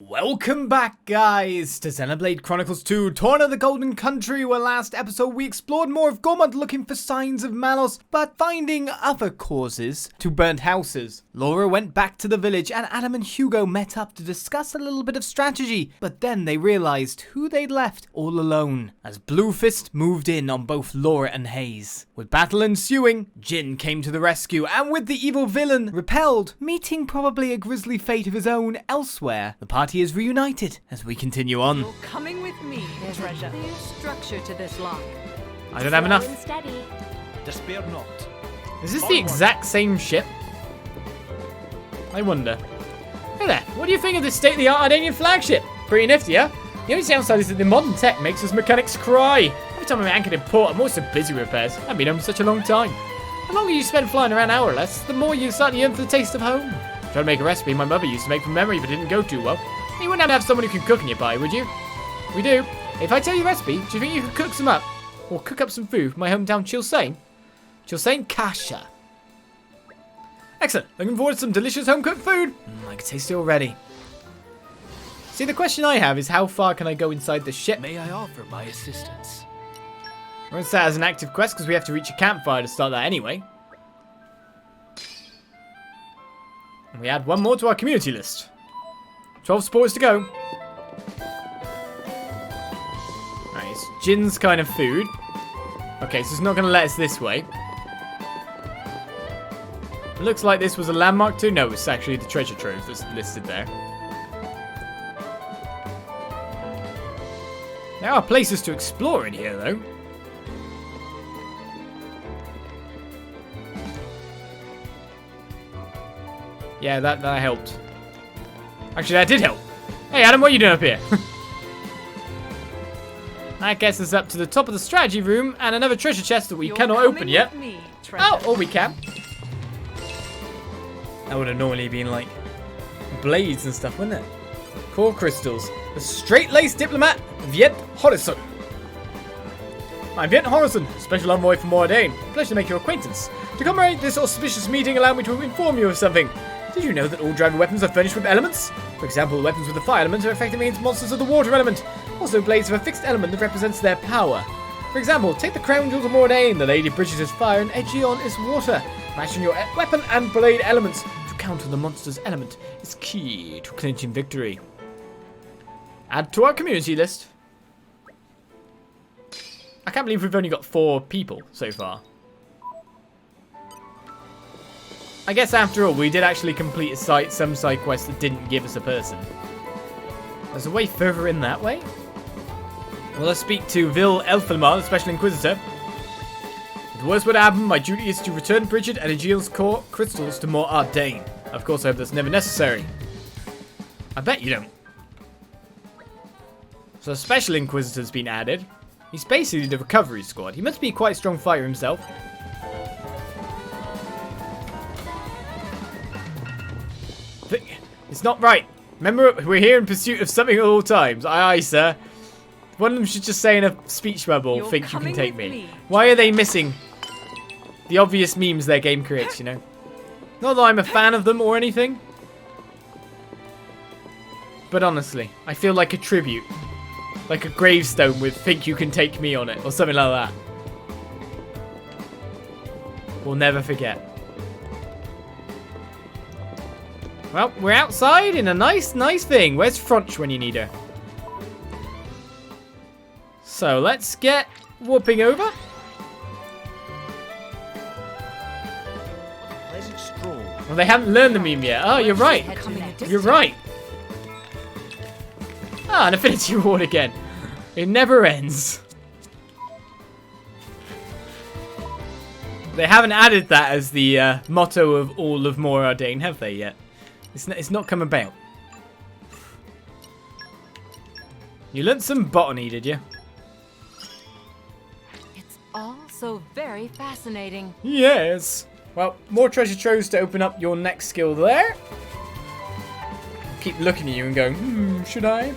Welcome back, guys, to Xenoblade Chronicles 2, Torna the Golden Country, where last episode we explored more of Gormott looking for signs of Malos, but finding other causes to burnt houses. Lora went back to the village and Addam and Hugo met up to discuss a little bit of strategy, but then they realized who they'd left all alone, as Bluefist moved in on both Lora and Haze. With battle ensuing, Jin came to the rescue, and with the evil villain repelled, meeting probably a grisly fate of his own elsewhere, the party is reunited as we continue on. You're coming with me. There's a clear structure to this lock. I don't have enough. Despair not. Is this the exact same ship? I wonder. Hey there, what do you think of this state-of-the-art Ardanian flagship? Pretty nifty, huh? The only downside is that the modern tech makes us mechanics cry. Every time I'm anchored in port, I'm always so busy with repairs. I've been home for such a long time. The longer you spend flying around hour or less, the more you start to yearn for the taste of home. Trying to make a recipe my mother used to make from memory, but didn't go too well. You wouldn't have someone who can cook nearby, would you? We do. If I tell you the recipe, do you think you could cook some up? Or cook up some food from my hometown Chilsane? Chilsane Kasha. Excellent. Looking forward to some delicious home-cooked food. I can taste it already. See, the question I have is how far can I go inside the ship? May I offer my assistance? I won't set as an active quest because we have to reach a campfire to start that anyway. And we add one more to our community list. 12 spores to go. Alright, it's Jin's kind of food. Okay, so it's not going to let us this way. It looks like this was a landmark too. No, it's actually the treasure trove that's listed there. There are places to explore in here, though. Yeah, that helped. Actually, that did help. Hey, Addam, what are you doing up here? That gets us up to the top of the strategy room and another treasure chest that we cannot open yet. Or we can. That would have normally been like blades and stuff, wouldn't it? Core crystals. The straight-laced diplomat, Viet Horizon. I'm Viet Horizon, special envoy from Mordain. Pleasure to make your acquaintance. To commemorate this auspicious meeting, allow me to inform you of something. Did you know that all driver weapons are furnished with elements? For example, weapons with the fire element are effective against monsters of the water element. Also, blades have a fixed element that represents their power. For example, take the crown jewels of Mordain. The Lady Bridges is fire and Aegeon is water. Matching your weapon and blade elements to counter the monster's element is key to clinching victory. Add to our community list. I can't believe we've only got 4 people so far. I guess after all, we did actually complete some side quests that didn't give us a person. There's a way further in that way. Well, let's speak to Vil Elfilmar, the Special Inquisitor. If the worst would happen, my duty is to return Bridget and Aegeon's core crystals to Mor Ardain. Of course, I hope that's never necessary. I bet you don't. So a Special Inquisitor's been added. He's basically the recovery squad. He must be quite a strong fighter himself. But it's not right. Remember, we're here in pursuit of something at all times. Aye, aye, sir. One of them should just say in a speech bubble, think you can take me. Why are they missing the obvious memes their game creates, you know? Not that I'm a fan of them or anything. But honestly, I feel like a tribute. Like a gravestone with think you can take me on it. Or something like that. We'll never forget. Well, we're outside in a nice thing. Where's Fronch when you need her? So, let's get whooping over. Pleasant stroll. Well, they haven't learned the meme yet. Oh, you're right. You're right. Ah, an affinity reward again. It never ends. They haven't added that as the motto of all of Mor Ardain, have they yet? It's not come about. You learnt some botany, did you? It's all so very fascinating. Yes. Well, more treasure troves to open up your next skill there. Keep looking at you and going, should I?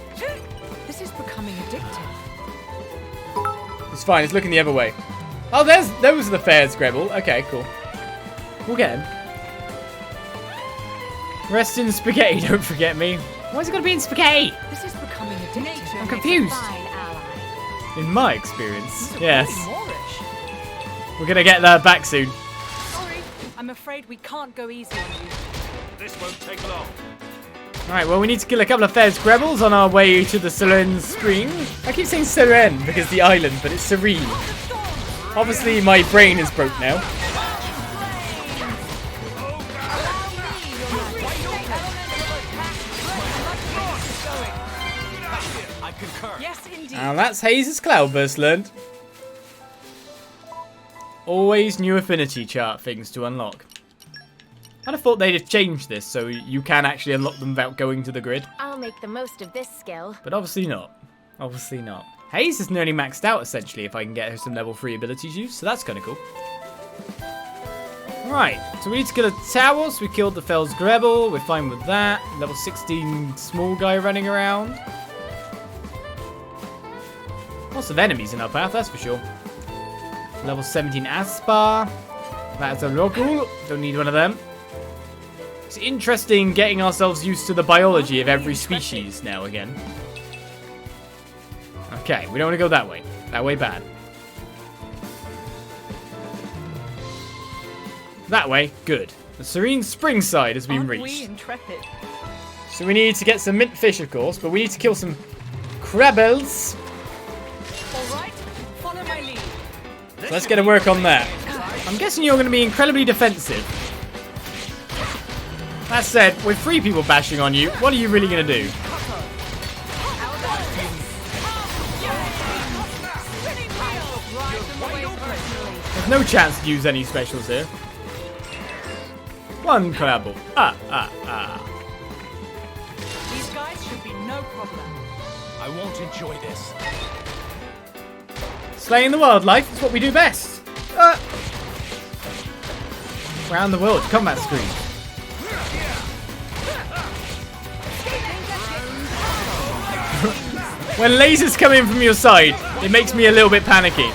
This is becoming addictive. It's fine, it's looking the other way. Oh, those are the Fairs Grebel. Okay, cool. We'll get him. Rest in spaghetti, don't forget me. Why is it going to be in spaghetti? This is becoming addictive. I'm confused. Fine ally. In my experience, This is yes. really Moorish. We're going to get that back soon. Sorry, I'm afraid we can't go easy on you. This won't take long. Alright, well, we need to kill a couple of Fez Grebels on our way to the Seren Spring. I keep saying Seren because the island, but it's Serene. Obviously, my brain is broke now. I concur. Yes, indeed. And that's Hayes' Cloudburst learned. Always new affinity chart things to unlock. I'd have thought they'd have changed this so you can actually unlock them without going to the grid. I'll make the most of this skill. But obviously not. Obviously not. Hayes is nearly maxed out, essentially, if I can get her some level 3 abilities used, so that's kind of cool. Right, so we need to kill a Taos. We killed the Fels Grebel. We're fine with that. Level 16 small guy running around. Lots of enemies in our path, that's for sure. Level 17 Aspar. That's a Rokul. Don't need one of them. It's interesting getting ourselves used to the biology of every species now again. Okay, we don't want to go that way. That way bad. That way, good. The Serene Spring side has been Aren't reached. we intrepid? So we need to get some mint fish, of course, but we need to kill some Krabbels. All right, follow my lead. So let's get to work on that. I'm guessing you're going to be incredibly defensive. That said, with 3 people bashing on you, what are you really going to do? There's no chance to use any specials here. One Crabble. These guys should be no problem. I won't enjoy this. Slaying the wildlife is what we do best. Around the world, combat screen. When lasers come in from your side, it makes me a little bit panicky.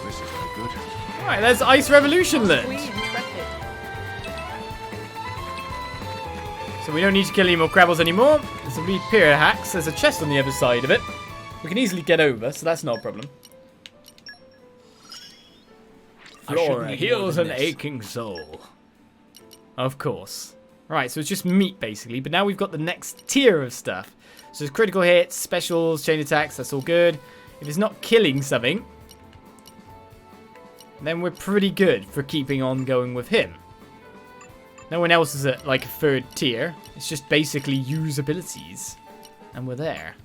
This is very good. Alright, there's Ice Revolution We learned. intrepid. So we don't need to kill any more Crabbles anymore. There's a Reaper Hacks. There's a chest on the other side of it. We can easily get over, so that's not a problem. Flora heals an aching soul. Of course. Right, so it's just meat, basically. But now we've got the next tier of stuff. So there's critical hits, specials, chain attacks. That's all good. If it's not killing something, then we're pretty good for keeping on going with him. No one else is at, like, a 3rd tier. It's just basically use abilities. And we're there.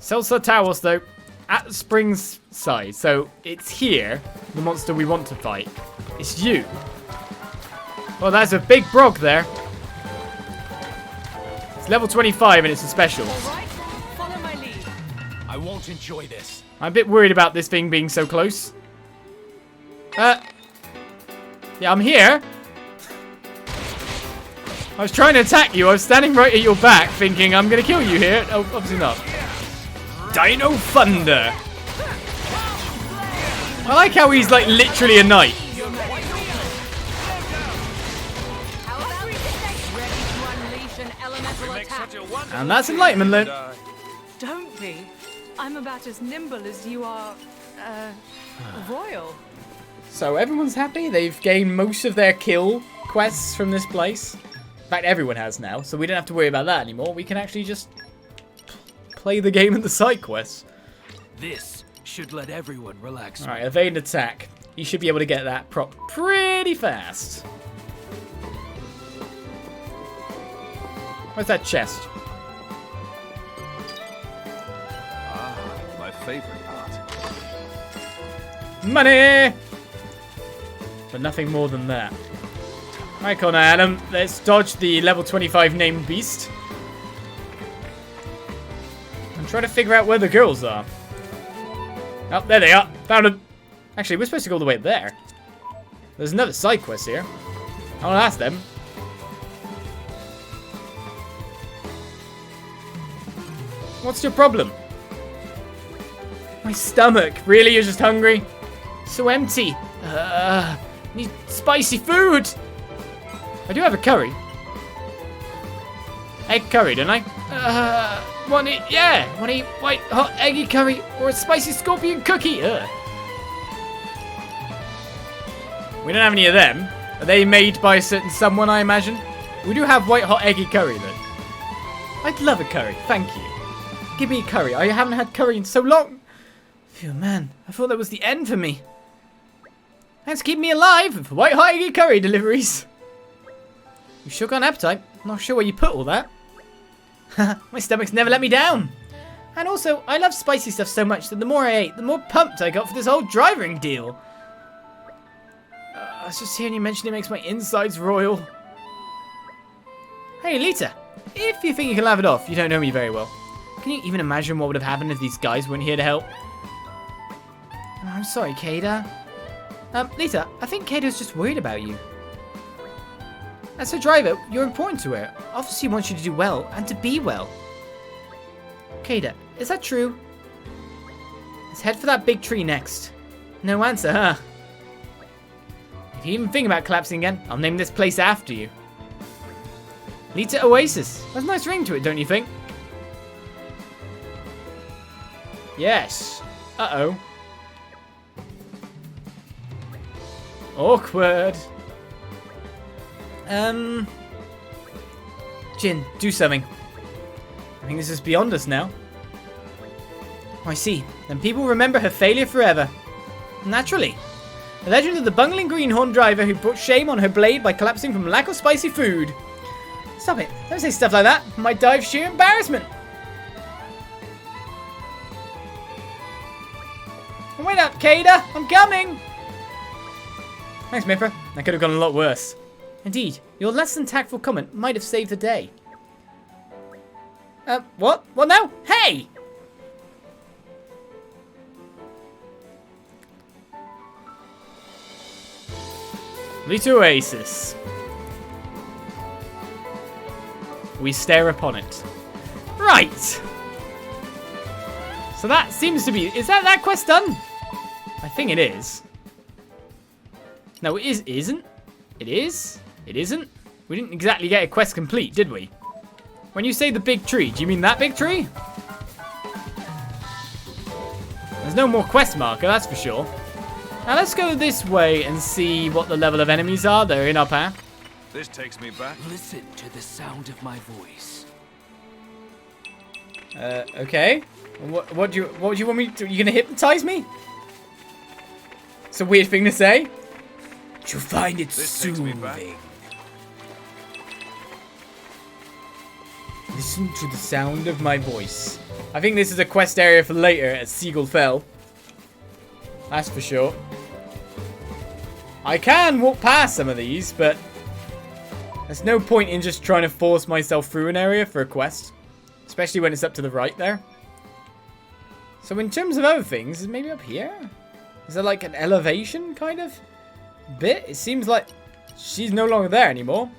Celsa Taos, though, at the spring's side. So it's here, the monster we want to fight. It's you. Oh, that's a big Brog there. It's level 25 and it's a special. All right, follow my lead. I won't enjoy this. I'm a bit worried about this thing being so close. Yeah, I'm here. I was trying to attack you. I was standing right at your back thinking I'm going to kill you here. Oh, obviously not. Dino Thunder. I like how he's like literally a knight. And that's Enlightenment learned. Don't be. I'm about as nimble as you are, royal. So everyone's happy. They've gained most of their kill quests from this place. In fact, everyone has now, so we don't have to worry about that anymore. We can actually just play the game and the side quests. This should let everyone relax. Alright, evade and attack. You should be able to get that prop pretty fast. Where's that chest? My favorite part. Money! But nothing more than that. Right, Connor Adam, let's dodge the level 25 named beast. And try to figure out where the girls are. Oh, there they are. Found them. Actually, we're supposed to go all the way up there. There's another side quest here. I'll ask them. What's your problem? My stomach. Really? You're just hungry? So empty. Need spicy food. I do have a curry. Egg curry, don't I? Want to eat white hot eggy curry or a spicy scorpion cookie? Ugh. We don't have any of them. Are they made by a certain someone, I imagine? We do have white hot eggy curry, though. I'd love a curry, thank you. Give me a curry. I haven't had curry in so long. Phew, man. I thought that was the end for me. Thanks for keeping me alive for white hot eggy curry deliveries. You sure got an appetite. I'm not sure where you put all that. My stomach's never let me down. And also, I love spicy stuff so much that the more I ate, the more pumped I got for this whole driving deal. I was just hearing you mention it makes my insides royal. Hey, Lyta. If you think you can laugh it off, you don't know me very well. Can you even imagine what would have happened if these guys weren't here to help? Oh, I'm sorry, Kaeda. Lyta, I think Kaeda's just worried about you. As her driver, you're important to her. Obviously, she wants you to do well and to be well. Kaeda, is that true? Let's head for that big tree next. No answer, huh? If you even think about collapsing again, I'll name this place after you. Lyta Oasis. That's a nice ring to it, don't you think? Yes. Uh-oh. Awkward. Jin, do something. I think this is beyond us now. Oh, I see. Then people remember her failure forever. Naturally. The legend of the bungling greenhorn driver who brought shame on her blade by collapsing from lack of spicy food. Stop it. Don't say stuff like that. It might die of sheer embarrassment. Wait up, Kaeda. I'm coming. Thanks, Mipper. That could have gone a lot worse. Indeed, your less than tactful comment might have saved the day. What? What now? Hey! Lyta Oasis. We stare upon it. Right! So that seems to be... Is that quest done? I think it is. No, it isn't. It is? It isn't? We didn't exactly get a quest complete, did we? When you say the big tree, do you mean that big tree? There's no more quest marker, that's for sure. Now let's go this way and see what the level of enemies are that are in our path. This takes me back. Listen to the sound of my voice. Okay. What do you want me to... You gonna hypnotize me? It's a weird thing to say. You'll find it soothing. Listen to the sound of my voice. I think this is a quest area for later at Seagull Fell. That's for sure. I can walk past some of these, but there's no point in just trying to force myself through an area for a quest. Especially when it's up to the right there. So in terms of other things, maybe up here? Is there like an elevation kind of bit? It seems like she's no longer there anymore.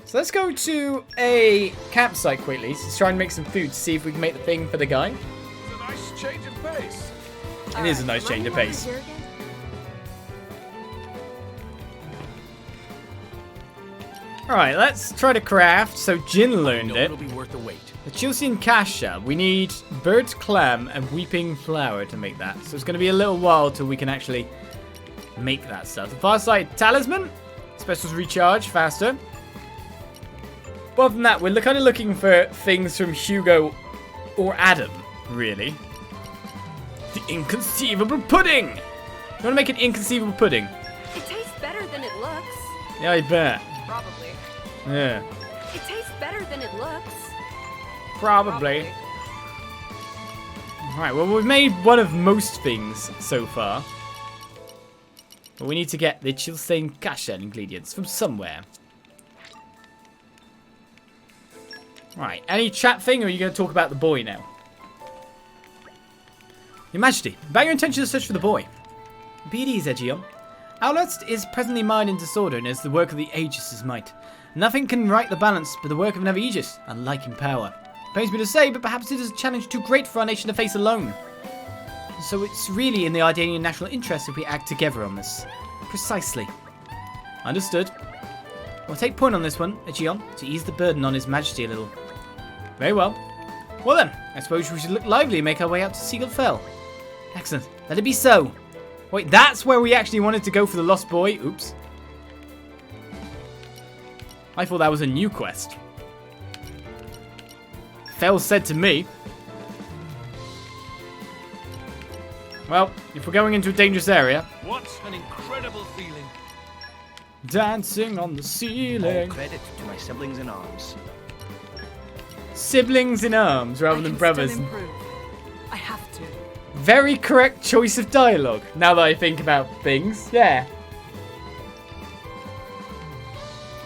So let's go to a campsite quickly to try and make some food to see if we can make the thing for the guy. It's a nice change of pace. It is a nice change of pace. Alright, let's try to craft. So Jin learned it. It'll be worth the wait. The Chilsian Kasha. We need bird's clam and weeping flower to make that. So it's going to be a little while till we can actually make that stuff. The Farsight Talisman. Specials recharge faster. But other than that, we're kind of looking for things from Hugo or Addam, really. The inconceivable pudding! You want to make an inconceivable pudding? It tastes better than it looks. Yeah, I bet. Probably. Yeah. It tastes better than it looks. Probably. Alright, well, we've made one of most things so far. But we need to get the Chilsian Kasha ingredients from somewhere. Right, any chat thing, or are you going to talk about the boy now? Your Majesty, about your intention to search for the boy. Be at ease, Egeon. Alrest is presently mired in disorder and is the work of the Aegis' might. Nothing can right the balance but the work of another Aegis, unlike in power. Pains me to say, but perhaps it is a challenge too great for our nation to face alone. So it's really in the Ardanian national interest if we act together on this. Precisely. Understood. We'll take point on this one, Aegeon, to ease the burden on His Majesty a little. Very well. Well then, I suppose we should look lively and make our way out to Seagull Fell. Excellent. Let it be so. Wait, that's where we actually wanted to go for the Lost Boy? Oops. I thought that was a new quest. Fell said to me. Well, if we're going into a dangerous area... What an incredible feeling. Dancing on the ceiling. All credit to my siblings in arms. Siblings in arms rather than brothers. Still improve. I have to. Very correct choice of dialogue, now that I think about things. Yeah.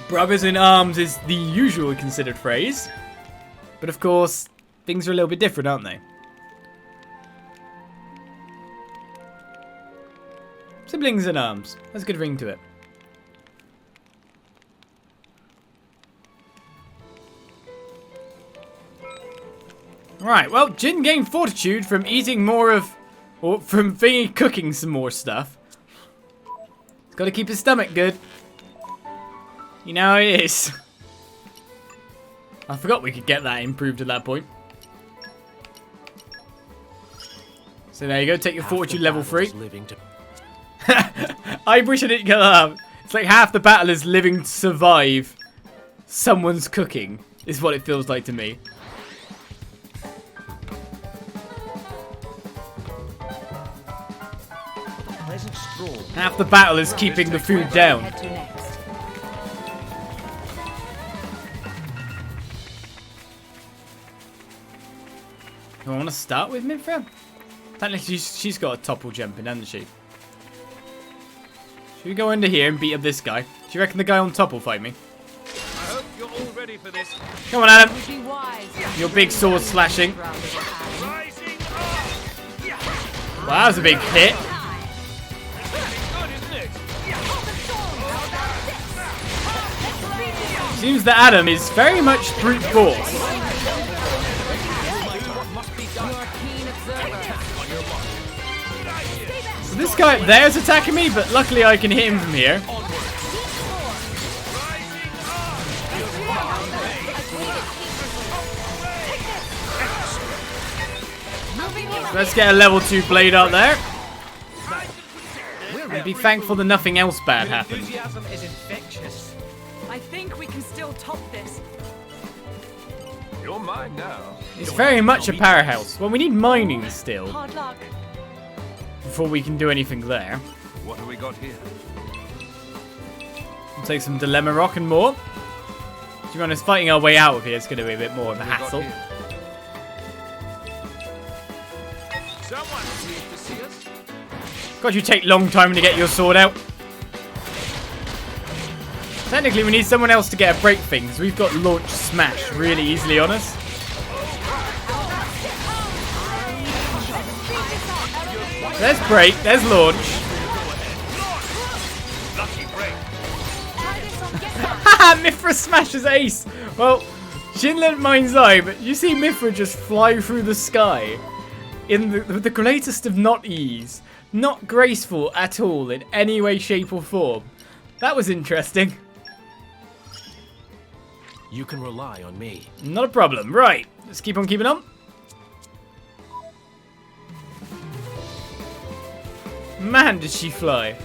Brothers in arms is the usually considered phrase. But of course, things are a little bit different, aren't they? Siblings in arms. That's a good ring to it. Right, well, Jin gained fortitude from eating more of... or from thingy cooking some more stuff. He's got to keep his stomach good. You know how it is. I forgot we could get that improved at that point. So there you go, take your fortitude level 3. I wish I didn't get that up. It's like half the battle is living to survive someone's cooking, is what it feels like to me. Half the battle is keeping the food down. Head to next. Do I want to start with Mifra? Technically, she's got a topple jumping, hasn't she? Should we go into here and beat up this guy? Do you reckon the guy on top will fight me? I hope you're all ready for this. Come on, Addam. Would be wise. Your big sword slashing. Wow, Rising up. that was a big hit. Good, isn't it? Seems that Addam is very much brute force. So this guy up there is attacking me, but luckily I can hit him from here. So let's get a level 2 blade out there. And be thankful that nothing else bad happened. Enthusiasm is infectious. I think we can still top this. You're mine now. It's very much a powerhouse. Well, we need mining still Hard luck. before we can do anything there. What have we got here? We'll take some Dilemma Rock and more. To be honest, fighting our way out of here is going to be a bit more of a hassle. Someone pleased to see us. God, you take long time to get your sword out. Technically, we need someone else to get a break thing, because we've got launch smash really easily on us. There's break, there's launch. Lucky break. Haha, Mithra smashes ace. Well, Jin lent mind's eye, but you see Mithra just fly through the sky in the greatest of not ease. Not graceful at all in any way, shape or form. That was interesting. You can rely on me. Not a problem. Right, let's keep on keeping on. Man, did she fly.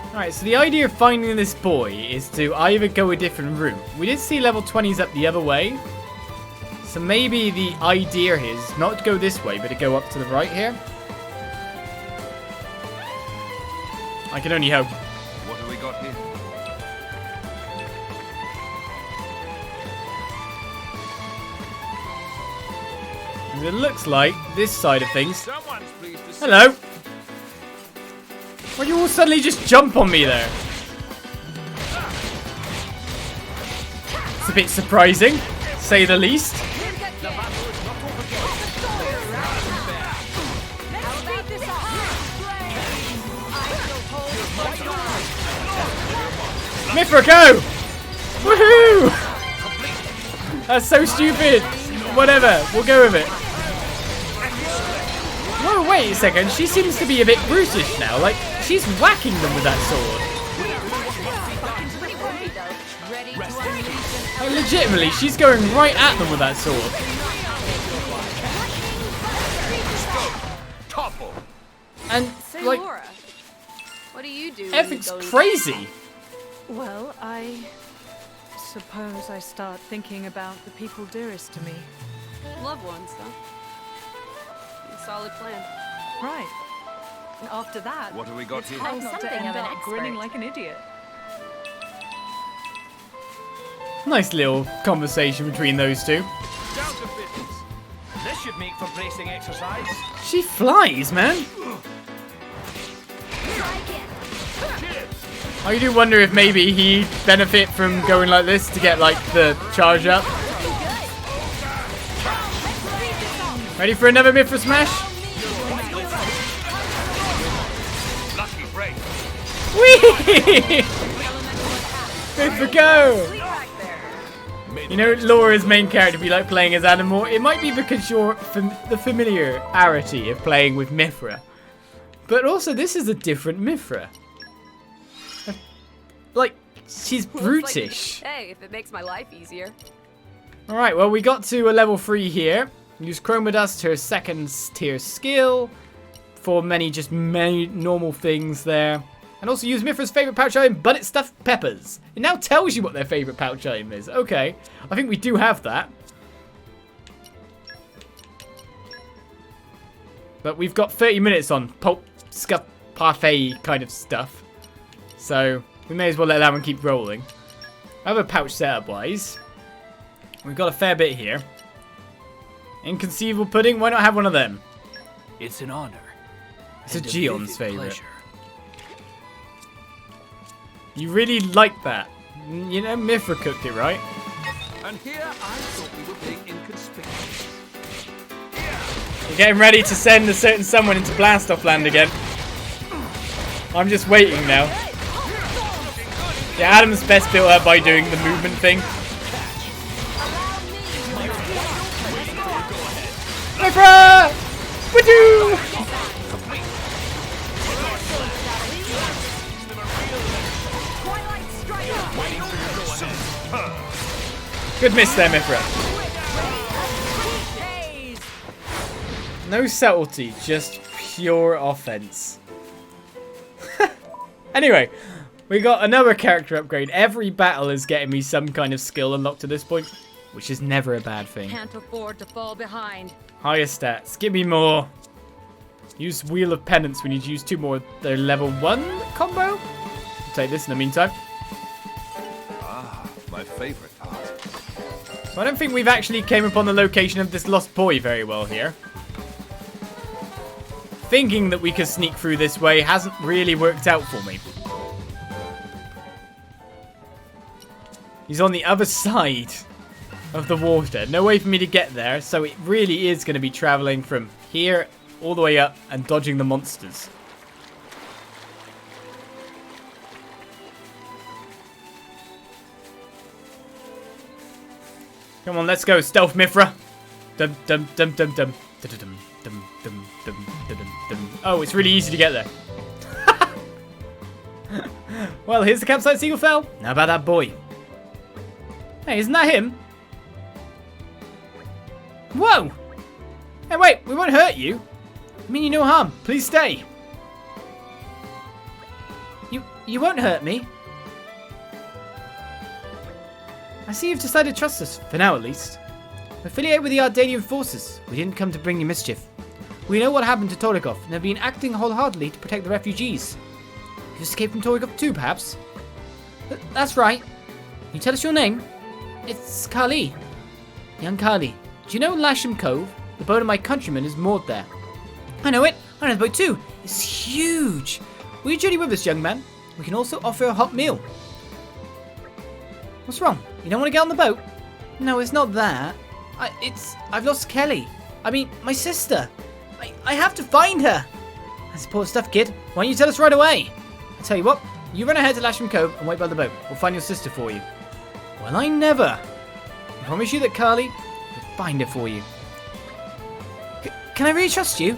Alright, so the idea of finding this boy is to either go a different route. We did see level 20s up the other way. So maybe the idea is not to go this way, but to go up to the right here. I can only hope. What have we got here? It looks like this side of things. Someone's pleased to see Hello. Why you all suddenly just jump on me there? It's a bit surprising, to say the least. Mithra, go! Woohoo! That's so stupid. Whatever, we'll go with it. Whoa, wait a second. She seems to be a bit brutish now. Like, she's whacking them with that sword. ready to unleash an Like, legitimately, she's going right at them with that sword. Topple. And, Say, like, Lora, what do you do? Effing's crazy. Well, I suppose I start thinking about the people dearest to me. Loved ones, though. Solid plan. Right. And after that, What have we got it's here? hard I'm not to something end of an up expert. grinning like an idiot. Nice little conversation between those two. Down to business. This should make for bracing exercise. She flies, man. I do wonder if maybe he'd benefit from going like this to get, like, the charge up. Ready for another Mithra smash? Lucky break. Whee! Mithra, go! You know, Laura's main character be like playing as Addam more. It might be because you're the familiarity of playing with Mithra. But also, this is a different Mithra. Like, she's brutish. Hey, if it makes my life easier. Alright, well, we got to a level 3 here. Use Chroma Dust, her second tier skill. For many normal things there. And also use Mithra's favourite pouch item, Bunnit Stuffed Peppers. It now tells you what their favourite pouch item is. Okay, I think we do have that. But we've got 30 minutes on pulp, scuff, parfait kind of stuff. So we may as well let that one keep rolling. Other pouch setup-wise, we've got a fair bit here. Inconceivable pudding, why not have one of them? It's an honor. It's a and Geon's vivid favourite. pleasure. You really like that. You know, Mithra cooked it, right? And here I thought we were being inconspicuous. You're getting ready to send a certain someone into Blast-Off land again. I'm just waiting now. Yeah, Adam's best built up by doing the movement thing. Mithra! Woo! Good miss there, Mithra. No subtlety, just pure offense. Anyway, we got another character upgrade. Every battle is getting me some kind of skill unlocked to this point, which is never a bad thing. Can't afford to fall behind. Higher stats. Give me more. Use Wheel of Penance. We need to use 2 more. The level 1 combo. I'll take this in the meantime. Ah, my favourite part. So I don't think we've actually came upon the location of this lost boy very well here. Thinking that we could sneak through this way hasn't really worked out for me. He's on the other side of the water. No way for me to get there, so it really is going to be traveling from here all the way up and dodging the monsters. Come on, let's go, stealth Mithra. Dum dum dum dum dum. Dum dum dum dum dum dum dum. Oh, it's really easy to get there. Well, here's the campsite Seagull fell. Now about that boy. Hey, isn't that him? Whoa! Hey, wait, we won't hurt you. I mean you no harm. Please stay. You won't hurt me. I see you've decided to trust us, for now at least. We're affiliated with the Ardanian forces. We didn't come to bring you mischief. We know what happened to Torikov and have been acting wholeheartedly to protect the refugees. You escaped from Torikov too, perhaps? That's right. Can you tell us your name? It's Kali. Young Kali. Do you know Lasham Cove? The boat of my countrymen is moored there. I know it. I know the boat too. It's huge. Will you journey with us, young man? We can also offer a hot meal. What's wrong? You don't want to get on the boat? No, it's not that. I've lost Kelly. I mean, my sister. I have to find her. That's important stuff, kid. Why don't you tell us right away? I tell you what, you run ahead to Lasham Cove and wait by the boat. We'll find your sister for you. Well, I never. I promise you that Carly will find her for you. Can I really trust you?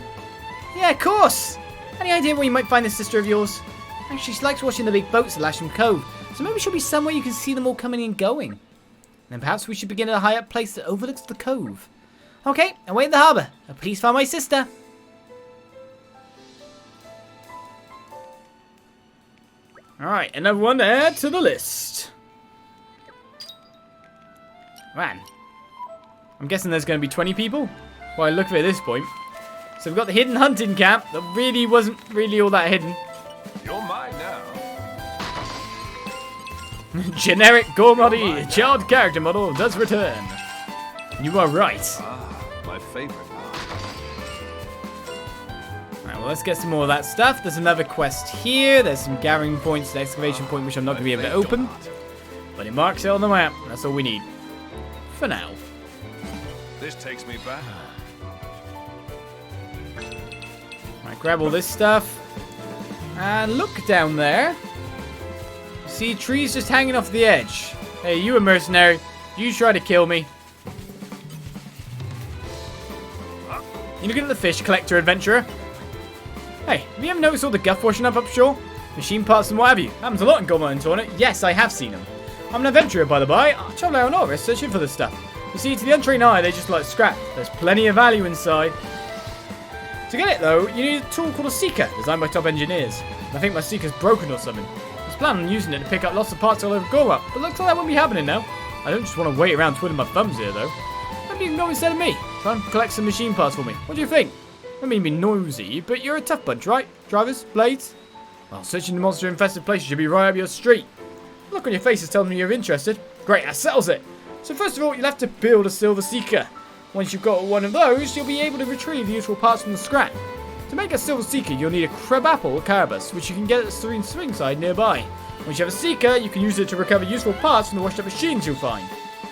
Yeah, of course. Any idea where you might find this sister of yours? Actually, she likes watching the big boats at Lasham Cove. So maybe there should be somewhere you can see them all coming and going. And then perhaps we should begin at a high up place that overlooks the cove. Okay, away in the harbour. Please find my sister. Alright, another one to add to the list. Man. I'm guessing there's going to be 20 people. Well, I look at it at this point. So we've got the hidden hunting camp that really wasn't really all that hidden. You're mine now. Generic Gormott child character model does return. You are right. Ah, my favorite. Alright, well, let's get some more of that stuff. There's another quest here. There's some gathering points, an excavation point, which I'm not going to be able to open. But it marks it on the map. That's all we need. For now. This takes me back. Right, grab all this stuff. And look down there. See trees just hanging off the edge. Hey, you a mercenary. You try to kill me. You looking at the fish collector adventurer? Hey, have you ever noticed all the guff washing up shore? Machine parts and what have you. Happens a lot in Gormott and Torna. Yes, I have seen them. I'm an adventurer, by the by. I travel out on Alrest searching for this stuff. You see, to the untrained eye, they just like scrap. There's plenty of value inside. To get it, though, you need a tool called a seeker, designed by top engineers. I think my seeker's broken or something. I was planning on using it to pick up lots of parts all over Gormott, but looks like that won't be happening now. I don't just want to wait around twiddling my thumbs here, though. Maybe you can go instead of me. Try and collect some machine parts for me. What do you think? I mean, be nosy, but you're a tough bunch, right? Drivers? Blades? Well, searching the monster-infested places should be right up your street. The look on your face is telling me you're interested. Great, that settles it. So first of all, you'll have to build a silver seeker. Once you've got one of those, you'll be able to retrieve the useful parts from the scrap. To make a silver seeker, you'll need a crab apple or carabus, which you can get at the serene swing side nearby. Once you have a seeker, you can use it to recover useful parts from the washed up machines you'll find.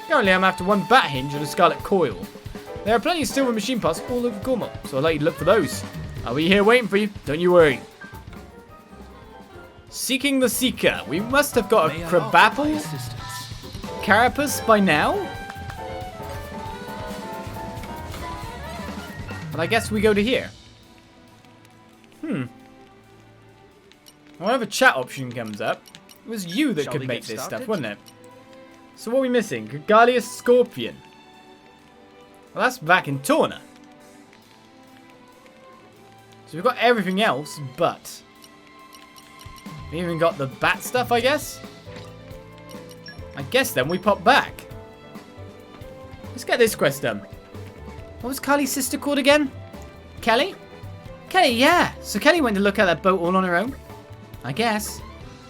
Currently, I'm after one bat hinge and a scarlet coil. There are plenty of silver machine parts all over Gormott, so I'd like you to look for those. I'll be here waiting for you, don't you worry. Seeking the seeker. We must have got a crab apple carapace by now. But I guess we go to here. Whenever chat option comes up, it was you that could make this stuff, wasn't it? So what are we missing? Gregalious Scorpion. Well, that's back in Torna. So we've got everything else, but we even got the bat stuff, I guess. I guess then we pop back. Let's get this quest done. What was Kali's sister called again? Kelly? Kelly, yeah. So Kelly went to look at that boat all on her own. I guess.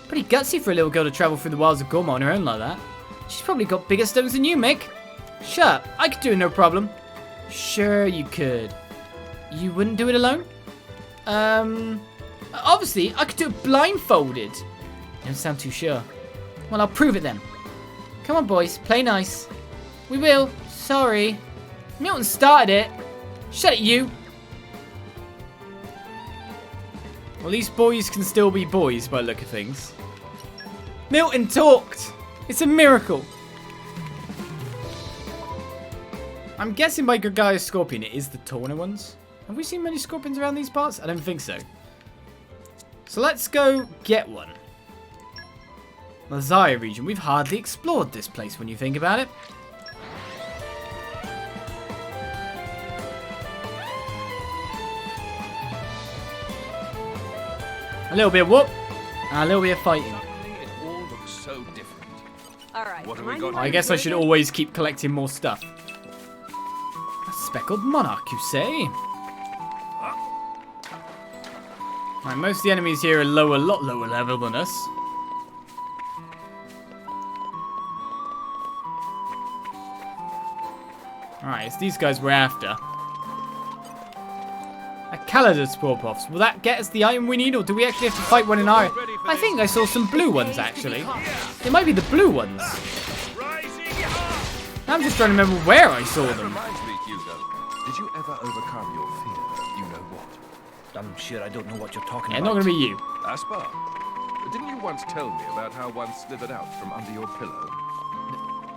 Pretty gutsy for a little girl to travel through the wilds of Gormott on her own like that. She's probably got bigger stones than you, Mick. Shut up. I could do it no problem. Sure you could. You wouldn't do it alone? Obviously, I could do it blindfolded. You don't sound too sure. Well, I'll prove it then. Come on, boys. Play nice. We will. Sorry. Milton started it. Shut it, you. Well, these boys can still be boys by the look of things. Milton talked. It's a miracle. I'm guessing by Gregalious Scorpion it is the Torna ones. Have we seen many scorpions around these parts? I don't think so. So let's go get one. Lazaya region. We've hardly explored this place when you think about it. A little bit of whoop, and a little bit of fighting. It all looks so different. All right. What have we got? I guess I should always keep collecting more stuff. A speckled monarch, you say? Right, most of the enemies here are lower, lot lower level than us. Alright, it's these guys we're after. A Kaeda Lyta. Will that get us the item we need, or do we actually have to fight one in our... I think I saw some blue ones, actually. It might be the blue ones. I'm just trying to remember where I saw them. Reminds me, Hugo. Did you ever overcome your fear? You know what? I'm sure I don't know what you're talking Yeah, about. not going to be you. Aspar. Didn't you once tell me about how one slithered out from under your pillow?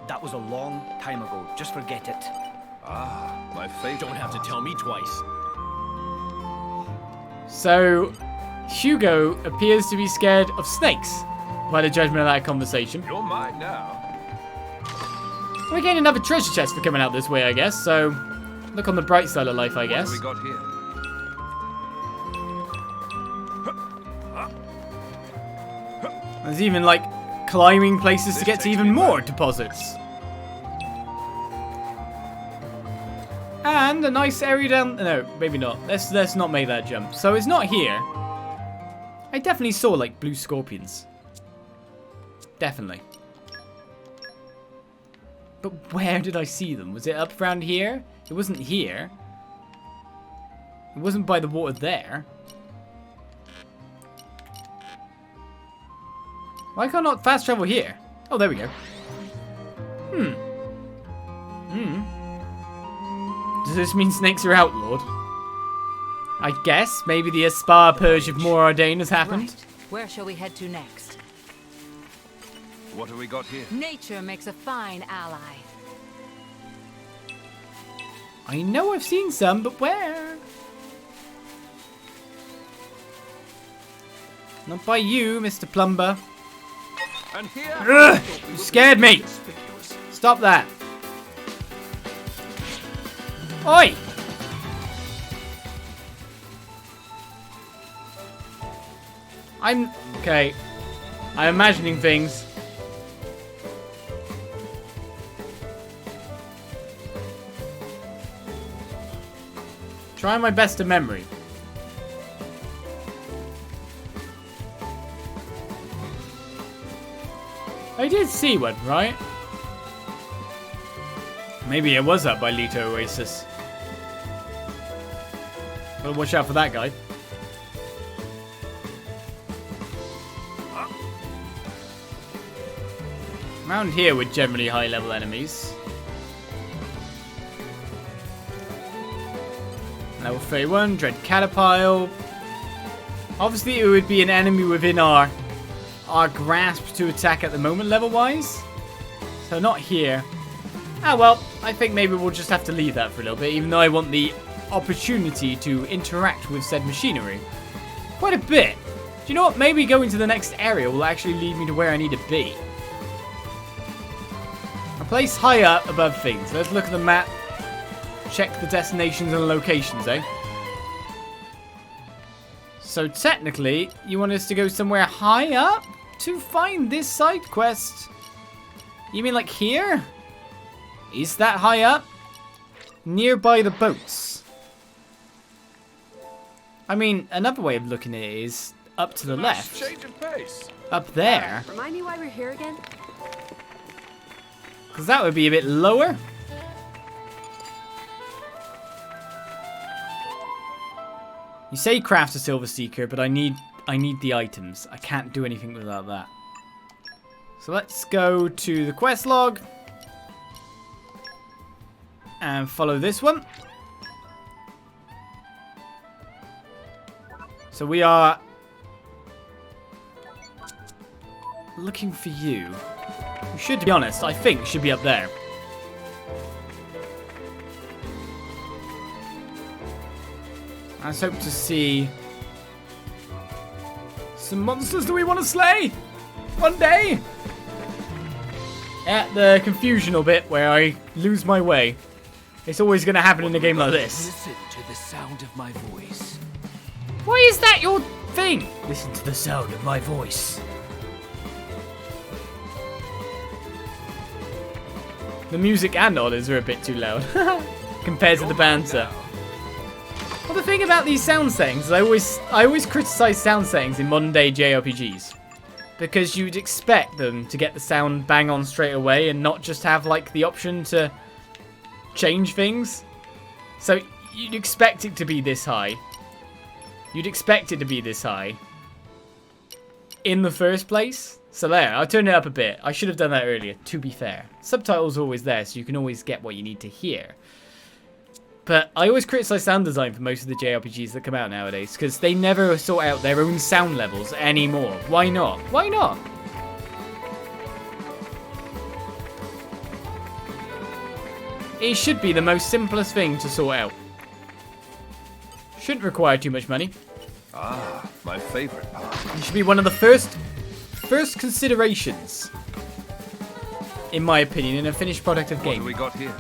That was a long time ago. Just forget it. Ah, my favorite. Don't have to tell me twice. So, Hugo appears to be scared of snakes. by the judgment of that conversation. You're mine now. We gained another treasure chest for coming out this way, I guess. So, look on the bright side of life, I guess. What have we got here? There's even, like, climbing places to get to even more deposits. And a nice area down... No, maybe not. Let's not make that jump. So it's not here. I definitely saw, like, blue scorpions. Definitely. But where did I see them? Was it up around here? It wasn't here. It wasn't by the water there. Why can't I not fast travel here? Oh, there we go. Does this mean snakes are outlawed? I guess. Maybe the Aspar purge of Mor Ardain has happened. Right. Where shall we head to next? What have we got here? Nature makes a fine ally. I know I've seen some, but where? Not by you, Mr. Plumber. And here. Ugh, you scared me. Stop that. Oi! Okay. I'm imagining things. Trying my best to memory. I did see one, right? Maybe it was up by Lyta Oasis. Gotta watch out for that guy. Around here we're generally high level enemies. Level 31, Dread Caterpillar. Obviously it would be an enemy within our grasp to attack at the moment level wise. So not here. Ah well, I think maybe we'll just have to leave that for a little bit, even though I want the opportunity to interact with said machinery. Quite a bit. Do you know what? Maybe going to the next area will actually lead me to where I need to be. A place high up above things. Let's look at the map. Check the destinations and locations, eh? So technically, you want us to go somewhere high up to find this side quest? You mean like here? Is that high up? Nearby the boats. I mean, another way of looking at it is up to the left. Change of pace. Up there. Remind me why we're here again? Because that would be a bit lower. You say craft a Silver Seeker, but I need the items. I can't do anything without that. So let's go to the quest log. And follow this one. So we are looking for you. You should, to be honest, I think should be up there. I just hope to see some monsters that we want to slay one day. At the confusional bit where I lose my way. It's always going to happen in a game like this. Listen to the sound of my voice. Why is that your thing? Listen to the sound of my voice. The music and orders are a bit too loud compared to the banter. Well, the thing about these sound settings is I always criticize sound settings in modern day JRPGs. Because you'd expect them to get the sound bang on straight away and not just have like the option to change things. So you'd expect it to be this high. You'd expect it to be this high in the first place. So there, I'll turn it up a bit. I should have done that earlier, to be fair. Subtitles are always there, so you can always get what you need to hear. But I always criticize sound design for most of the JRPGs that come out nowadays, because they never sort out their own sound levels anymore. Why not? Why not? It should be the most simplest thing to sort out. Shouldn't require too much money. Ah, my favorite part. It should be one of the first first considerations, in my opinion, in a finished product of What game. do we got here?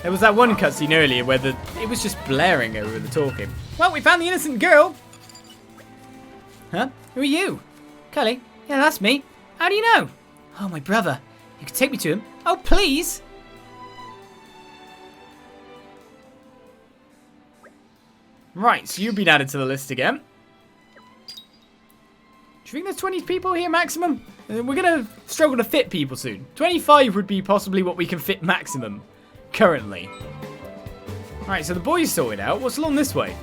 There was that one cutscene earlier where it was just blaring over the talking. Well, we found the innocent girl. Huh? Who are you? Cully? Yeah, that's me. How do you know? Oh, my brother. You can take me to him. Oh, please. Right, so you've been added to the list again. Do you think there's 20 people here maximum? We're going to struggle to fit people soon. 25 would be possibly what we can fit maximum currently. Right, so the boys sorted out. What's along this way?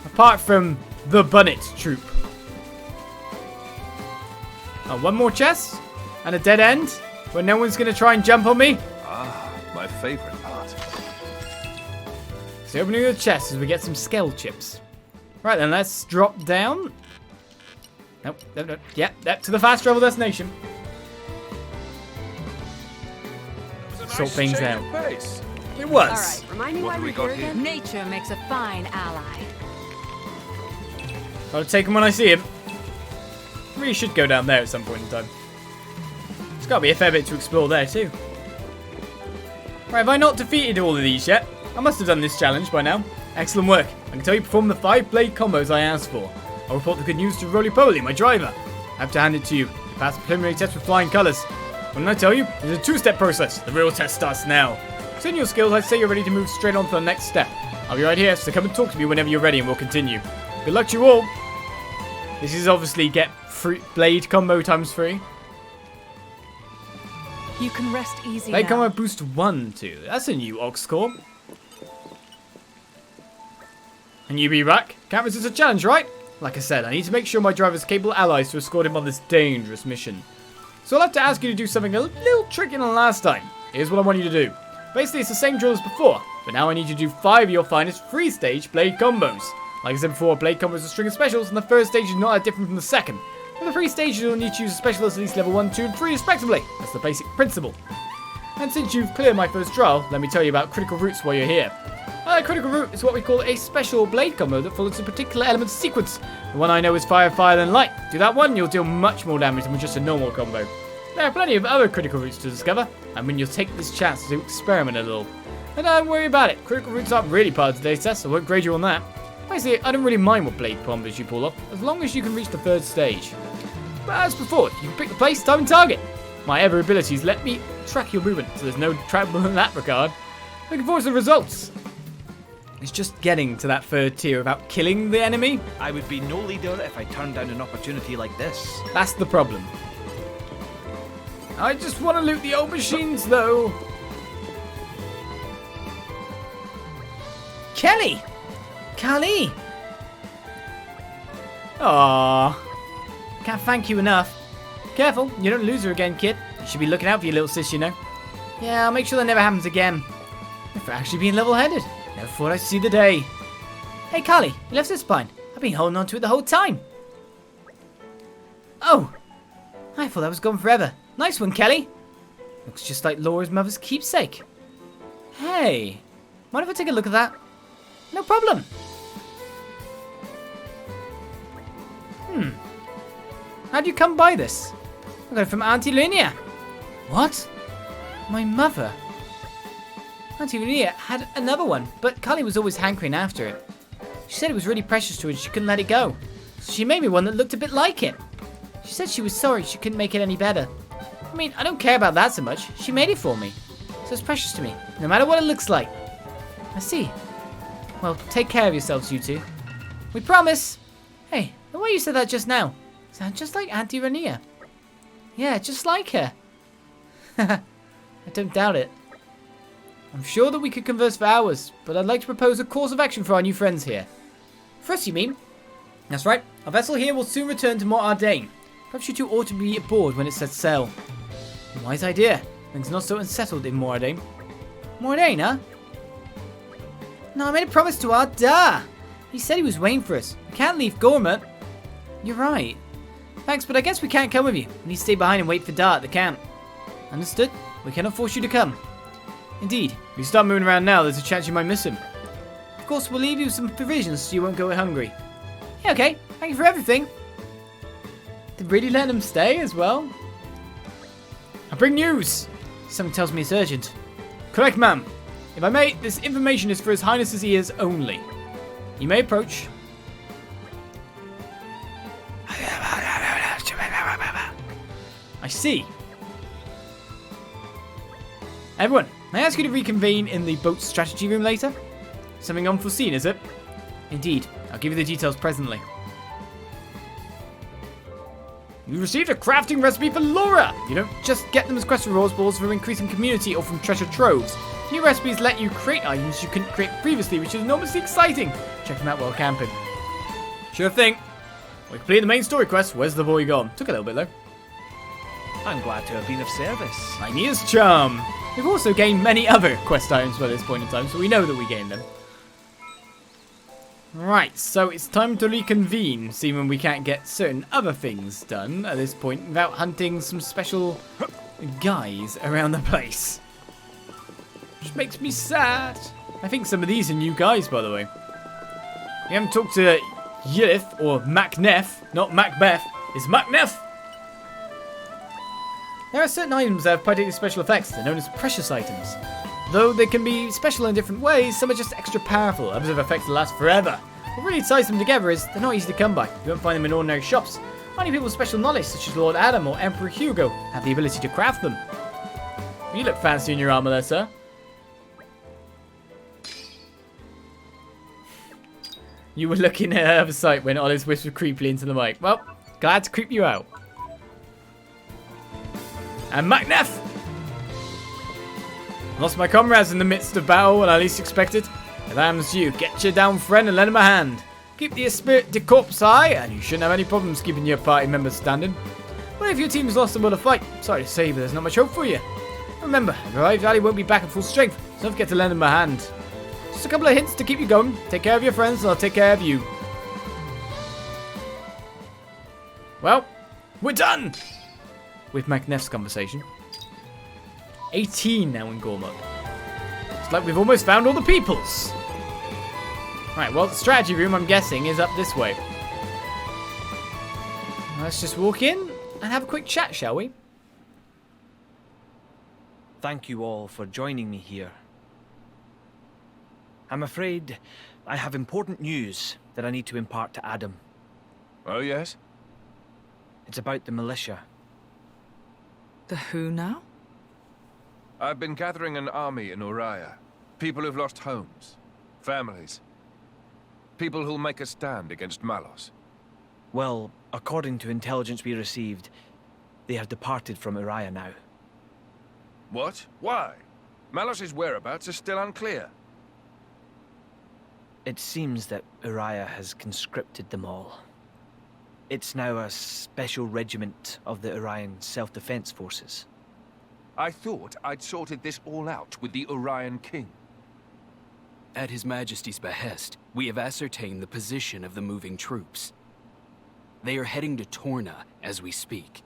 Apart from the Bunnet troop. Oh, one more chest? And a dead end? Where no one's going to try and jump on me? Ah, my favorite part. So opening the chest as we get some skull chips. Right then, let's drop down. Nope, nope, nope. Yep, to the fast travel destination. Sort things out. It was. All right, remind me What why do we're we got here here? again. Nature makes a fine ally. Gotta take him when I see him. Really should go down there at some point in time. There's gotta be a fair bit to explore there too. Right, have I not defeated all of these yet? I must have done this challenge by now. Excellent work. I can tell you performed the 5-blade combos I asked for. I'll report the good news to Roly-Poly, my driver. I have to hand it to you. You passed the preliminary test with flying colours. When I tell you, it's a 2-step process. The real test starts now. Seeing your skills, I'd say you're ready to move straight on to the next step. I'll be right here, so come and talk to me whenever you're ready and we'll continue. Good luck to you all. This is obviously get free blade combo ×3. You can rest easy Blade now. combo boost 1 too. That's a new Ox core. And you be back? Can't resist a challenge, right? Like I said, I need to make sure my driver's capable allies to escort him on this dangerous mission. So I'll have to ask you to do something a little trickier than last time. Here's what I want you to do. Basically, it's the same drill as before, but now I need you to do 5 of your finest 3-stage blade combos. Like I said before, blade combos are a string of specials, and the first stage is not that different from the second. For the 3 stages, you'll need to use a specialist at least level 1, 2, and 3 respectively. That's the basic principle. And since you've cleared my first trial, let me tell you about critical routes while you're here. Critical route is what we call a special blade combo that follows a particular element sequence. The one I know is fire, then light. Do that one, you'll deal much more damage than with just a normal combo. There are plenty of other critical routes to discover, and when you'll take this chance to experiment a little. And don't worry about it, critical routes aren't really part of today's test, so I won't grade you on that. Basically, I don't really mind what blade combos you pull off, as long as you can reach the 3rd stage. But as before, you can pick the place, time, and target. My ever abilities let me track your movement, so there's no trouble in that regard. Looking forward to the results. It's just getting to that 3rd tier without killing the enemy. I would be no leader if I turned down an opportunity like this. That's the problem. I just want to loot the old machines, though. Kelly! Kali! Aww. Can't thank you enough. Careful, you don't lose her again, kid. You should be looking out for your little sis, you know. Yeah, I'll make sure that never happens again. For actually being level-headed. Never thought I'd see the day. Hey, Kali, you left this spine. I've been holding on to it the whole time. Oh! I thought that was gone forever. Nice one, Kelly. Looks just like Laura's mother's keepsake. Hey, mind if I take a look at that? No problem. How'd you come by this? I got it from Auntie Linnea. What? My mother? Auntie Linnea had another one, but Kali was always hankering after it. She said it was really precious to her and she couldn't let it go. So she made me one that looked a bit like it. She said she was sorry she couldn't make it any better. I mean, I don't care about that so much. She made it for me. So it's precious to me, no matter what it looks like. I see. Well, take care of yourselves, you two. We promise. Hey, the way you said that just now, sounds just like Auntie Linnea. Yeah, just like her. I don't doubt it. I'm sure that we could converse for hours, but I'd like to propose a course of action for our new friends here. For us, you mean? That's right. Our vessel here will soon return to Mont Ardain. Perhaps you two ought to be aboard when it sets sail. Wise idea. Things not so unsettled in Mont Ardain. Mont Ardain, huh? No, I made a promise to Addam. He said he was waiting for us. We can't leave Gormott. You're right. Thanks, but I guess we can't come with you. We need to stay behind and wait for Dart at the camp. Understood? We cannot force you to come. Indeed. If you start moving around now, there's a chance you might miss him. Of course, we'll leave you some provisions so you won't go hungry. Yeah, okay. Thank you for everything. They really let them stay as well? I bring news. Something tells me it's urgent. Correct, ma'am. If I may, this information is for His Highness's ears only. You may approach. I see. Everyone, may I ask you to reconvene in the boat's strategy room later? Something unforeseen, is it? Indeed. I'll give you the details presently. You received a crafting recipe for Lora! You don't just get them as quest rewards balls for increasing community or from treasure troves. New recipes let you create items you couldn't create previously, which is enormously exciting. Check them out while camping. Sure thing. We completed the main story quest. Where's the boy gone? Took a little bit though. I'm glad to have been of service. My nearest charm. We've also gained many other quest items by this point in time, so we know that we gained them. Right, so it's time to reconvene, seeing when we can't get certain other things done at this point without hunting some special guys around the place. Which makes me sad. I think some of these are new guys, by the way. We haven't talked to Yilith or Macnef, not Macbeth. It's Macnef! There are certain items that have particularly special effects. They're known as precious items. Though they can be special in different ways, some are just extra powerful. Others have effects that last forever. What really ties them together is they're not easy to come by. You won't find them in ordinary shops. Only people with special knowledge, such as Lord Addam or Emperor Hugo, have the ability to craft them. You look fancy in your armor there, sir. You were looking at her other side when Olive whispered creepily into the mic. Well, glad to creep you out. And Macnef! Lost my comrades in the midst of battle when I least expected. If Addam's you, get your down friend and lend him a hand. Keep the esprit de corps high, and you shouldn't have any problems keeping your party members standing. But if your team's lost the will to fight, sorry to say, but there's not much hope for you. Remember, Revive Valley won't be back at full strength, so don't forget to lend him a hand. Just a couple of hints to keep you going. Take care of your friends, and I'll take care of you. Well, we're done! With Macnef's conversation. 18 now in Gormott. It's like we've almost found all the peoples. Right, well, the strategy room, I'm guessing, is up this way. Let's just walk in and have a quick chat, shall we? Thank you all for joining me here. I'm afraid I have important news that I need to impart to Addam. Oh, yes? It's about the militia. The who now? I've been gathering an army in Uriah. People who've lost homes, families. People who'll make a stand against Malos. Well, according to intelligence we received, they have departed from Uriah now. What? Why? Malos' whereabouts are still unclear. It seems that Uriah has conscripted them all. It's now a special regiment of the Urian self-defense forces. I thought I'd sorted this all out with the Urian king. At His Majesty's behest, we have ascertained the position of the moving troops. They are heading to Torna as we speak.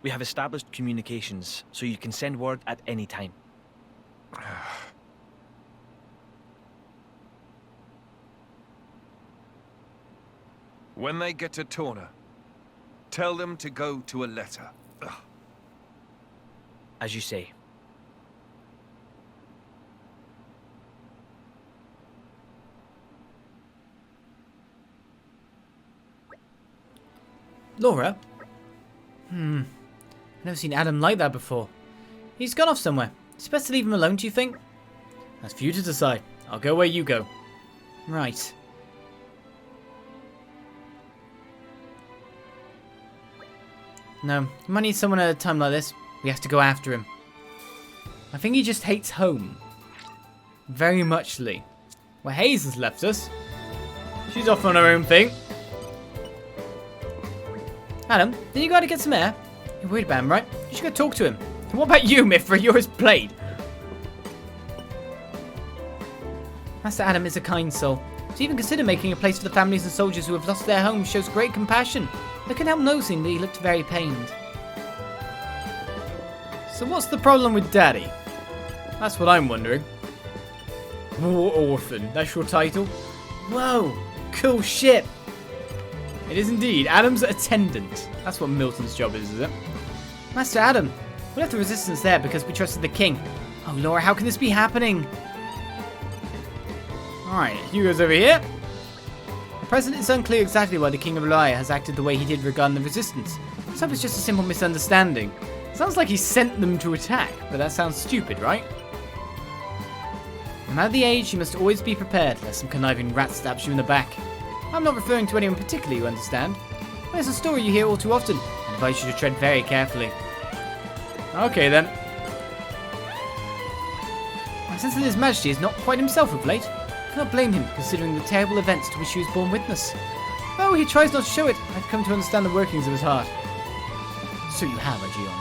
We have established communications, so you can send word at any time. When they get to Torna, tell them to go to a letter. Ugh. As you say. Lora? I've never seen Addam like that before. He's gone off somewhere. It's best to leave him alone, do you think? That's for you to decide. I'll go where you go. Right. No, you might need someone at a time like this. We have to go after him. I think he just hates home. Very muchly. Well, Hayes has left us. She's off on her own thing. Addam, did you go to get some air? You're worried about him, right? You should go talk to him. And what about you, Mithra? You're his blade. Master Addam is a kind soul. To even consider making a place for the families and soldiers who have lost their homes shows great compassion. I couldn't help noticing that he looked very pained. So what's the problem with Daddy? That's what I'm wondering. War Orphan. That's your title? Whoa, cool ship. It is indeed. Addam's attendant. That's what Milton's job is it? Master Addam, we left the resistance there because we trusted the king. Oh, Lora, how can this be happening? Alright, Hugo's over here. At present, it's unclear exactly why the King of Lyta has acted the way he did regarding the resistance. Let's hope it's just a simple misunderstanding. Sounds like he sent them to attack, but that sounds stupid, right? No matter the age, you must always be prepared, lest some conniving rat stabs you in the back. I'm not referring to anyone particularly, you understand. But it's a story you hear all too often, and advise you to tread very carefully. Okay then. I sense that His Majesty is not quite himself of late. I cannot blame him, considering the terrible events to which he was born witness. Though he tries not to show it, I've come to understand the workings of his heart. So you have, Aegeon.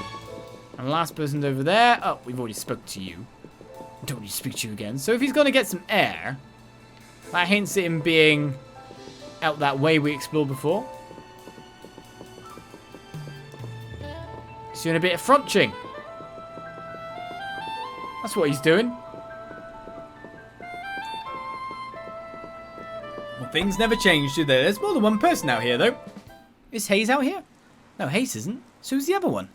And the last person's over there. Oh, we've already spoke to you. I don't need to speak to you again. So if he's going to get some air, that hints at him being out that way we explored before. He's doing a bit of fronching. That's what he's doing. Well, things never change, do they? There's more than one person out here, though. Is Hayes out here? No, Hayes isn't. So who's the other one?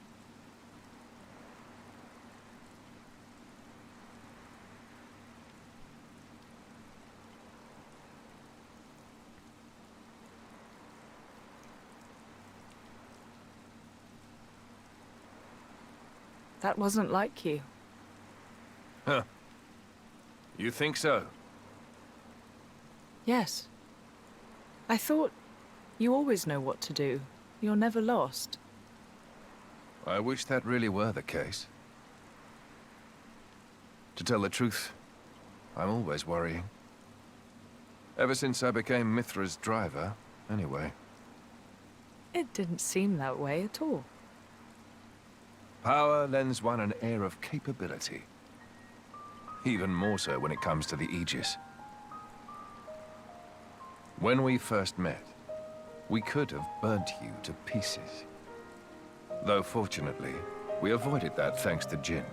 That wasn't like you. Huh. You think so? Yes. I thought you always know what to do. You're never lost. I wish that really were the case. To tell the truth, I'm always worrying. Ever since I became Mithra's driver, anyway. It didn't seem that way at all. Power lends one an air of capability. Even more so when it comes to the Aegis. When we first met, we could have burnt you to pieces. Though fortunately, we avoided that thanks to Jin.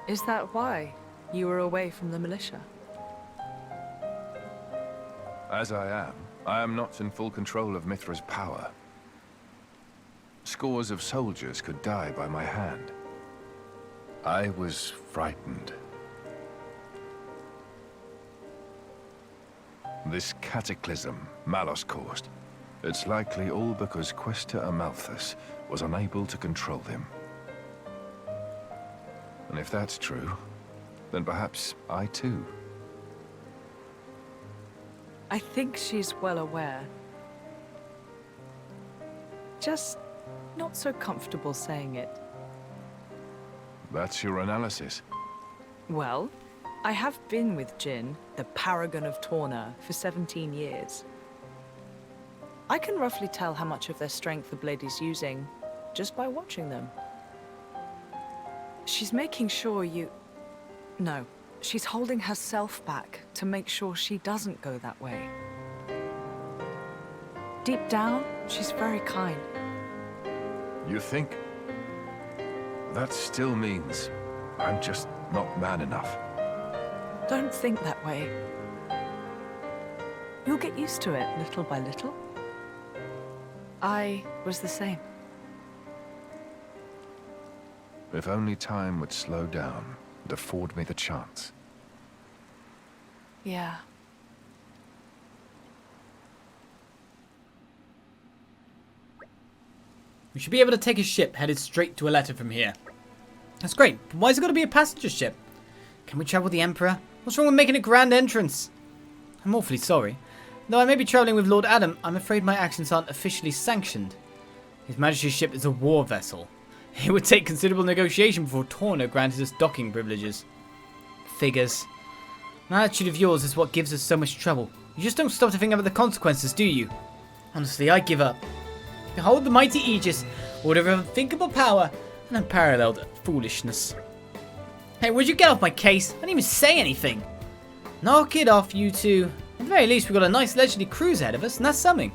Is that why you were away from the militia? As I am not in full control of Mithra's power. Scores of soldiers could die by my hand. I was frightened. This cataclysm Malos caused, it's likely all because Questa Amalthus was unable to control him. And if that's true, then perhaps I too. I think she's well aware. Just not so comfortable saying it. That's your analysis. Well, I have been with Jin, the paragon of Torna, for 17 years. I can roughly tell how much of their strength the blade is using, just by watching them. She's making sure you... No, she's holding herself back to make sure she doesn't go that way. Deep down, she's very kind. You think? That still means I'm just not man enough. Don't think that way. You'll get used to it, little by little. I was the same. If only time would slow down and afford me the chance. Yeah. We should be able to take a ship headed straight to a letter from here. That's great, but why has it got to be a passenger ship? Can we travel with the Emperor? What's wrong with making a grand entrance? I'm awfully sorry. Though I may be travelling with Lord Addam, I'm afraid my actions aren't officially sanctioned. His Majesty's ship is a war vessel. It would take considerable negotiation before Torna granted us docking privileges. Figures. An attitude of yours is what gives us so much trouble. You just don't stop to think about the consequences, do you? Honestly, I give up. Behold the mighty Aegis, order of unthinkable power and unparalleled foolishness. Hey, would you get off my case? I didn't even say anything. Knock it off, you two. At the very least, we've got a nice leisurely cruise ahead of us, and that's something.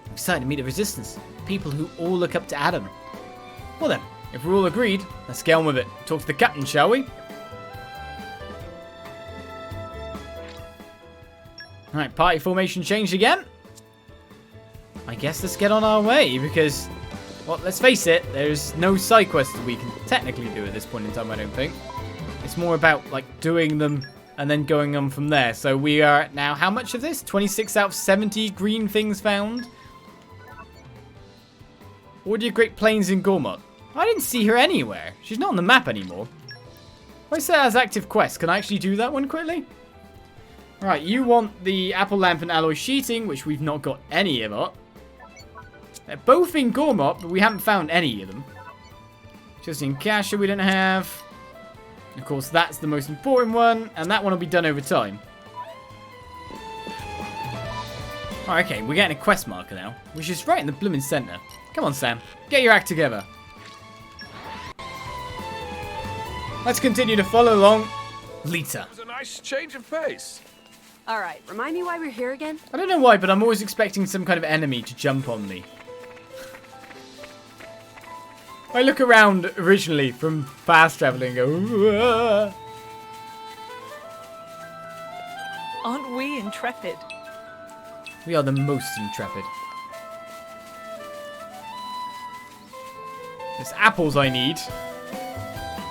I'm excited to meet the Resistance, people who all look up to Addam. Well then, if we're all agreed, let's get on with it. Talk to the captain, shall we? Alright, party formation changed again. I guess let's get on our way, because, well, let's face it, there's no side quests that we can technically do at this point in time, I don't think. It's more about, like, doing them and then going on from there. So we are at now, how much of this? 26 out of 70 green things found. Audio Great Plains in Gormott. I didn't see her anywhere. She's not on the map anymore. Why is that as active quest? Can I actually do that one quickly? Right, you want the apple lamp and alloy sheeting, which we've not got any of it. They're both in Gormott, but we haven't found any of them. Just in Kasha we don't have. Of course, that's the most important one, and that one will be done over time. Oh, okay, we're getting a quest marker now, which is right in the blooming center. Come on, Sam. Get your act together. Let's continue to follow along. Lyta. It was a nice change of pace. All right, remind me why we're here again? I don't know why, but I'm always expecting some kind of enemy to jump on me. I look around originally from fast traveling and go, "Ooh, Aren't we intrepid? We are the most intrepid. There's apples I need.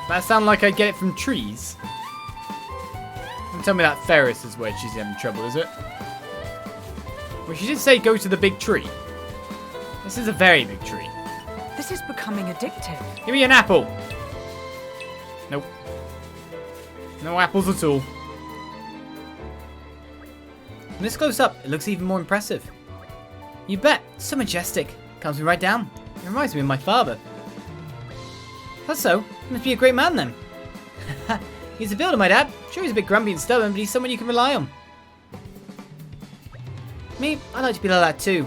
That sound like I get it from trees. Don't tell me that Ferris is where she's having trouble, is it? Well, she did say go to the big tree. This is a very big tree. This is becoming addictive. Give me an apple. Nope. No apples at all. From this close up, it looks even more impressive. You bet. It's so majestic. Calms me right down. It reminds me of my father. That's so. He must be a great man then. He's a builder, my dad. Sure, he's a bit grumpy and stubborn, but he's someone you can rely on. Me, I like to be like that too.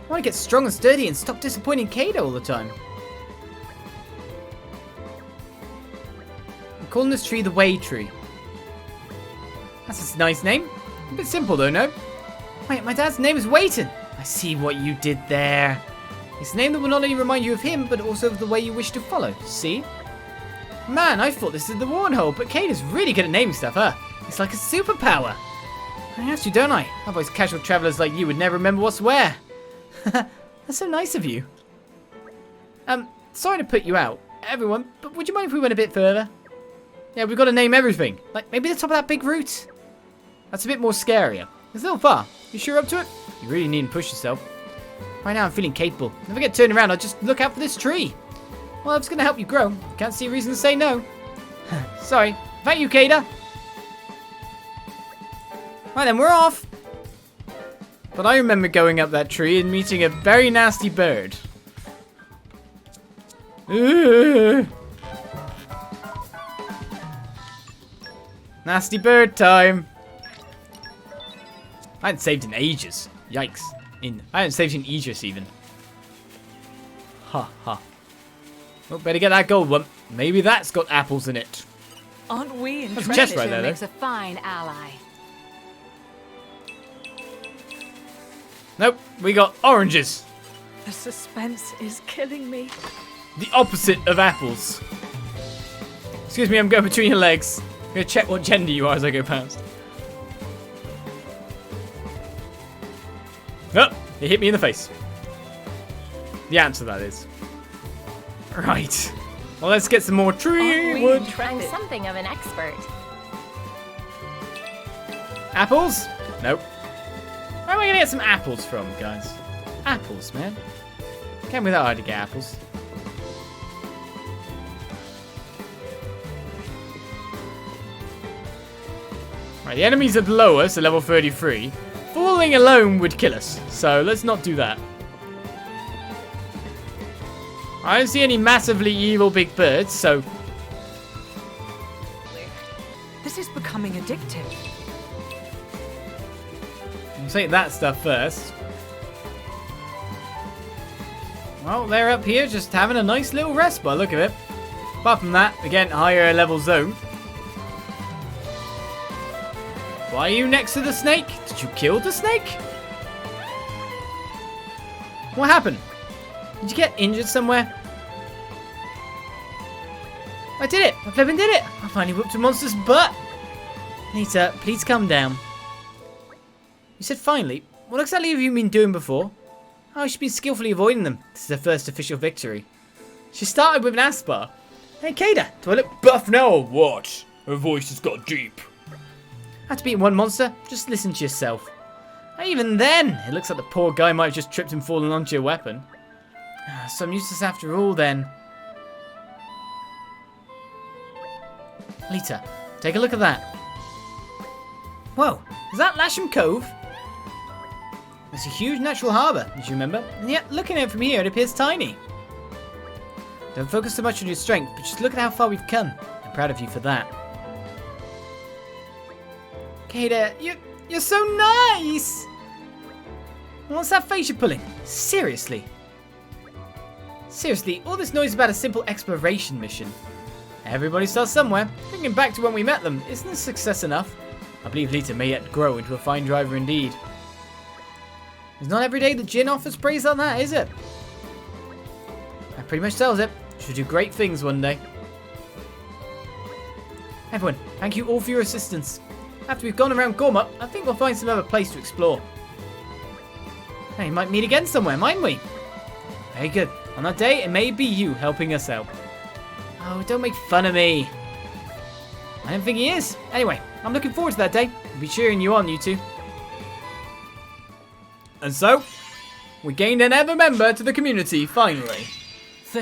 I want to get strong and sturdy and stop disappointing Kaeda all the time. I'm calling this tree the Way Tree. That's a nice name. A bit simple though, no? Wait, my dad's name is Waiton. I see what you did there. It's a name that will not only remind you of him, but also of the way you wish to follow. See? Man, I thought this is the Warnhole, but Kaeda's really good at naming stuff, huh? It's like a superpower. I have to, don't I? Otherwise casual travellers like you would never remember what's where. That's so nice of you. Sorry to put you out, everyone, but would you mind if we went a bit further? Yeah, we've got to name everything. Like, maybe the top of that big root? That's a bit more scarier. It's a little far. You sure up to it? You really needn't push yourself. Right now I'm feeling capable. If I get turned around, I'll just look out for this tree. Well, it's going to help you grow. Can't see a reason to say no. Sorry. Thank you, Kaeda. Right then, we're off. But I remember going up that tree and meeting a very nasty bird. Ooh. Nasty bird time. I hadn't saved in ages. Yikes. I hadn't saved in ages even. Ha ha. Oh, better get that gold one. Maybe that's got apples in it. Aren't we That's intrepid? a chest right there, Makes though. a fine ally. Nope, we got oranges. The suspense is killing me. The opposite of apples. Excuse me, I'm going between your legs. I'm going to check what gender you are as I go past. Oh, it hit me in the face. The answer, that is. Right. Well, let's get some more tree Aren't we wood. I'm intrepid? something of an expert. Apples? Nope. Where am I going to get some apples from, guys? Apples, man. Can't be that hard to get apples. Right, the enemies are below us at level 33. Falling alone would kill us, so let's not do that. I don't see any massively evil big birds, so... This is becoming addictive. We'll take that stuff first. Well, they're up here just having a nice little rest by the look of it. Apart from that, again, higher level zone. Why are you next to the snake? Did you kill the snake? What happened? Did you get injured somewhere? I did it! I flippin' did it! I finally whooped a monster's butt! Lyta, please calm down. You said finally. What exactly have you been doing before? Oh, she's been skillfully avoiding them. This is her first official victory. She started with an Aspar. Hey, Kaeda, do I look buff now or what? Her voice has got deep. After beating one monster, just listen to yourself. Even then, it looks like the poor guy might have just tripped and fallen onto your weapon. Some useless after all, then. Lyta, take a look at that. Whoa, is that Lasham Cove? It's a huge natural harbour, as you remember, and yet looking at it from here, it appears tiny. Don't focus so much on your strength, but just look at how far we've come. I'm proud of you for that. Kaeda, you're so nice! What's that face you're pulling? Seriously? Seriously, all this noise about a simple exploration mission. Everybody starts somewhere. Thinking back to when we met them, isn't this success enough? I believe Lyta may yet grow into a fine driver indeed. It's not every day that Jin offers praise like that, is it? That pretty much tells it. She'll do great things one day. Everyone, thank you all for your assistance. After we've gone around Gormott, I think we'll find some other place to explore. Hey, we might meet again somewhere, mightn't we? Very good. On that day, it may be you helping us out. Oh, don't make fun of me. I don't think he is. Anyway, I'm looking forward to that day. I'll be cheering you on, you two. And so, we gained another member to the community, finally.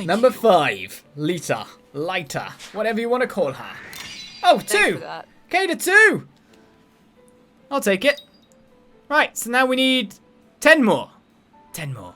Number 5, Lyta, whatever you want to call her. Oh, 2! Kaeda 2! I'll take it. Right, so now we need 10 more. 10 more.